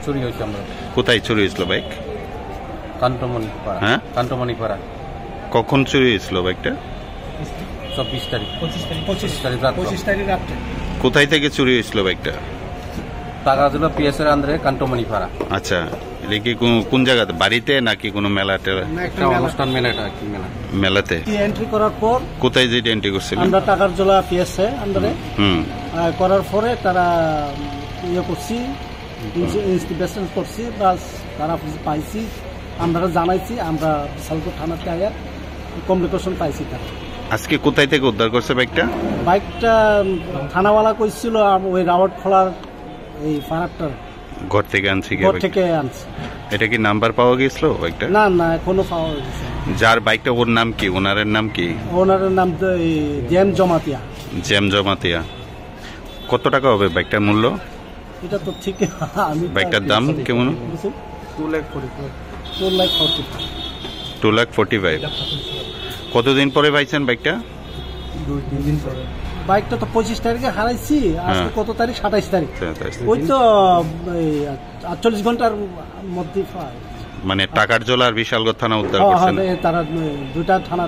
চুরি হয়েছে। আমরা কোথায় চুরি হয়েছিল বাইক? কান্টমণিপাড়া। হ্যাঁ, কান্টমণিপাড়া। কখন চুরি হয়েছিল বাইকটা? 24 তারিখ 25 তারিখ রাত্রে। কোথায় থেকে চুরি হয়েছিল বাইকটা? টাকাগুলো পিএসের আন্দারে কান্টমণিপাড়া। আচ্ছা, এটা কি কোন জায়গাতে, বাড়িতে নাকি কোনো মেলা টেলা? একটা অনুষ্ঠান মেলাটা কি মেলা? মেলাতে। এন্ট্রি করার পর কোথায় যেটা এন্ট্রি করছিলেন? আমরা টাকার জোলা পিএসএ আন্দারে করার পরে তারা ইয়ে করছি, ইনভেস্টিগেশন করছি, প্লাস তারা পাইছি, আমরা জানাইছি, আমরা বিশালপুর থানাতে আয়া কমিউনিকেশন পাইছি। তারা আজকে কোথায় থেকে উদ্ধার করছে বাইকটা? বাইকটা থানাওয়ালা কইছিল ওই রাওয়াট খোলার এই ফারাকটার ঘর থেকে আনছি। ঘর থেকে আনছি। এটা কি নাম্বার পাওয়া গেছিল বাইকটা? না না, এখনো পাওয়া গেছে। যার বাইকটা, ওর নাম কি? ওনারের নাম কি? ওনারের নাম তো জেম জমাতিয়া। জেম জমাতিয়া। কত টাকা হবে বাইকটার মূল্য? এটা তো ঠিক আমি বাইকটার দাম কেমন? 2,45,000। কতদিন পরে পাইছেন বাইকটা? 2-3 দিন পরে। বাইকটা তো 25 তারিখে হারাইছি, আজকে কত তারিখ? 27 তারিখ। ওই তো 48 ঘন্টার মধ্যে। মানে টাকার জোলা আর বিশালগড় থানা উদ্ধার করছেন? তারা দুইটা থানা